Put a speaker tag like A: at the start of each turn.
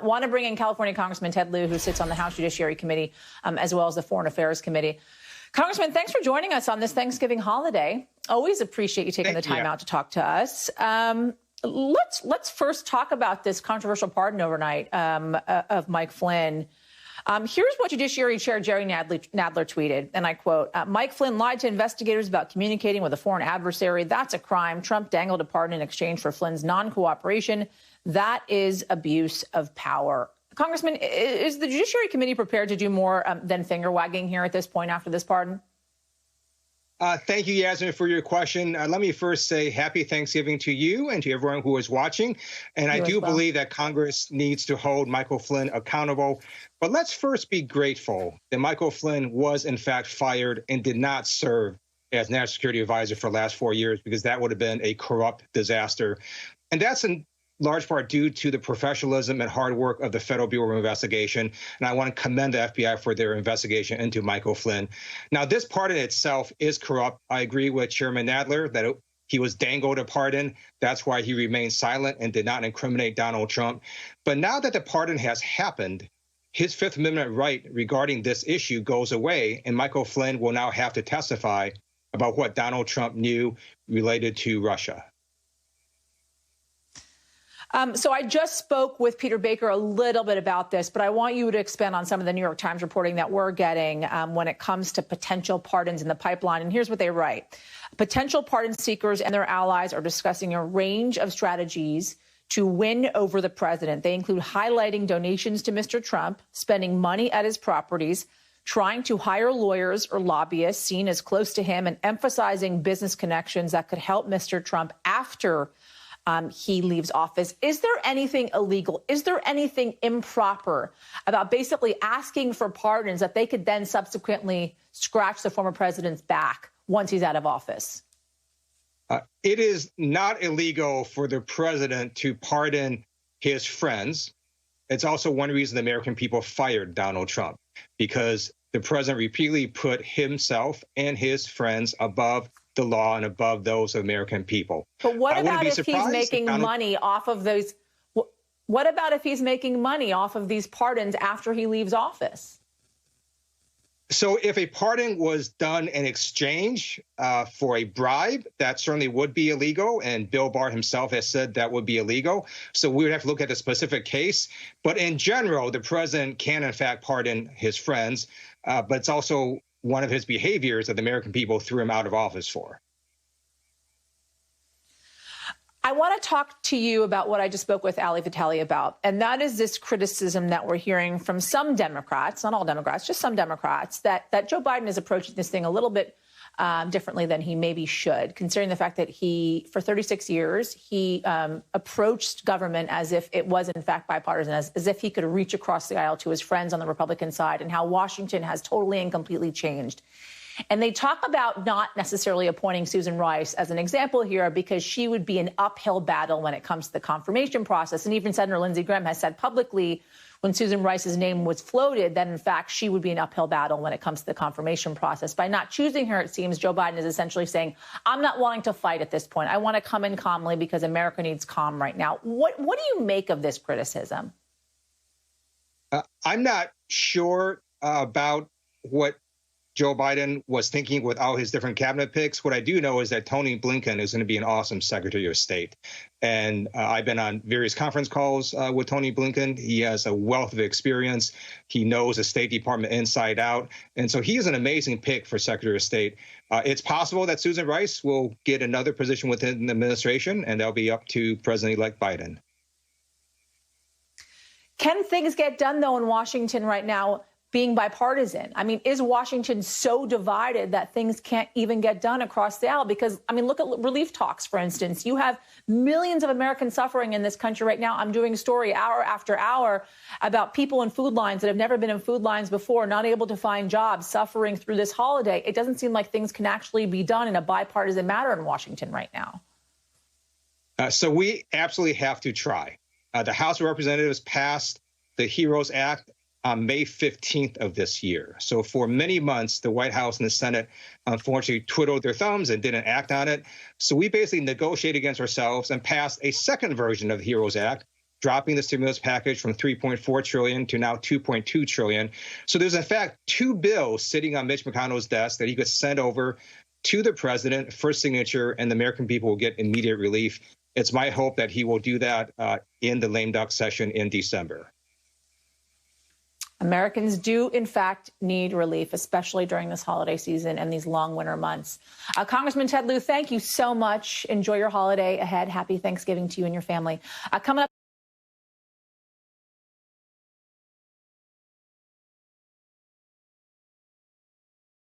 A: Want to bring in California Congressman Ted Lieu, who sits on the House Judiciary Committee, as well as the Foreign Affairs Committee. Congressman, thanks for joining us on this Thanksgiving holiday. Always appreciate you taking the time out to talk to us. Let's first talk about this controversial pardon overnight of Mike Flynn. Here's what Judiciary Chair Jerry Nadler tweeted, and I quote, Mike Flynn lied to investigators about communicating with a foreign adversary. That's a crime. Trump dangled a pardon in exchange for Flynn's non-cooperation. That is abuse of power. Congressman, is the Judiciary Committee prepared to do more than finger wagging here at this point after this pardon?
B: Thank you, Yasmin, for your question. Let me first say happy Thanksgiving to you and to everyone who is watching. And I do believe that Congress needs to hold Michael Flynn accountable. But let's first be grateful that Michael Flynn was, in fact, fired and did not serve as National Security Advisor for the last 4 years, because that would have been a corrupt disaster. And that's in large part due to the professionalism and hard work of the Federal Bureau of Investigation. And I want to commend the FBI for their investigation into Michael Flynn. Now, this pardon itself is corrupt. I agree with Chairman Nadler that he was dangled a pardon. That's why he remained silent and did not incriminate Donald Trump. But now that the pardon has happened, his Fifth Amendment right regarding this issue goes away, and Michael Flynn will now have to testify about what Donald Trump knew related to Russia.
A: So I just spoke with Peter Baker a little bit about this, but I want you to expand on some of the New York Times reporting that we're getting when it comes to potential pardons in the pipeline. And here's what they write. Potential pardon seekers and their allies are discussing a range of strategies to win over the president. They include highlighting donations to Mr. Trump, spending money at his properties, trying to hire lawyers or lobbyists seen as close to him, and emphasizing business connections that could help Mr. Trump after he leaves office. Is there anything illegal? Is there anything improper about basically asking for pardons that they could then subsequently scratch the former president's back once he's out of office?
B: It is not illegal for the president to pardon his friends. It's also one reason the American people fired Donald Trump, because the president repeatedly put himself and his friends above the law and above those of American people.
A: But what about if he's making money off of those? What about if he's making money off of these pardons after he leaves office?
B: So if a pardon was done in exchange for a bribe, that certainly would be illegal. And Bill Barr himself has said that would be illegal. So we would have to look at the specific case. But in general, the president can, in fact, pardon his friends. But it's also one of his behaviors that the American people threw him out of office for.
A: I want to talk to you about what I just spoke with Ali Vitale about, and that is this criticism that we're hearing from some Democrats, not all Democrats, just some Democrats, that Joe Biden is approaching this thing a little bit differently than he maybe should, considering the fact that he, for 36 years, he approached government as if it was, in fact, bipartisan, as if he could reach across the aisle to his friends on the Republican side, and how Washington has totally and completely changed. And they talk about not necessarily appointing Susan Rice as an example here, because she would be an uphill battle when it comes to the confirmation process. And even Senator Lindsey Graham has said publicly, when Susan Rice's name was floated, that in fact she would be an uphill battle when it comes to the confirmation process. By not choosing her, it seems Joe Biden is essentially saying, I'm not wanting to fight at this point. I want to come in calmly because America needs calm right now. What do you make of this criticism?
B: I'm not sure about what Joe Biden was thinking with all his different cabinet picks. What I do know is that Tony Blinken is going to be an awesome Secretary of State. And I've been on various conference calls with Tony Blinken. He has a wealth of experience. He knows the State Department inside out. And so he is an amazing pick for Secretary of State. It's possible that Susan Rice will get another position within the administration, and that'll be up to President-elect Biden.
A: Can things get done, though, in Washington right now, being bipartisan? I mean, is Washington so divided that things can't even get done across the aisle? Because, I mean, look at relief talks, for instance. You have millions of Americans suffering in this country right now. I'm doing a story hour after hour about people in food lines that have never been in food lines before, not able to find jobs, suffering through this holiday. It doesn't seem like things can actually be done in a bipartisan manner in Washington right now.
B: So we absolutely have to try. The House of Representatives passed the HEROES Act on May 15th of this year. So for many months, the White House and the Senate unfortunately twiddled their thumbs and didn't act on it. So we basically negotiated against ourselves and passed a second version of the HEROES Act dropping the stimulus package from $3.4 trillion to now $2.2 trillion. So there's, in fact, 2 bills sitting on Mitch McConnell's desk that he could send over to the president for signature, and the American people will get immediate relief. It's my hope that he will do that in the lame duck session in December.
A: Americans do, in fact, need relief, especially during this holiday season and these long winter months. Congressman Ted Lieu, thank you so much. Enjoy your holiday ahead. Happy Thanksgiving to you and your family. Coming up.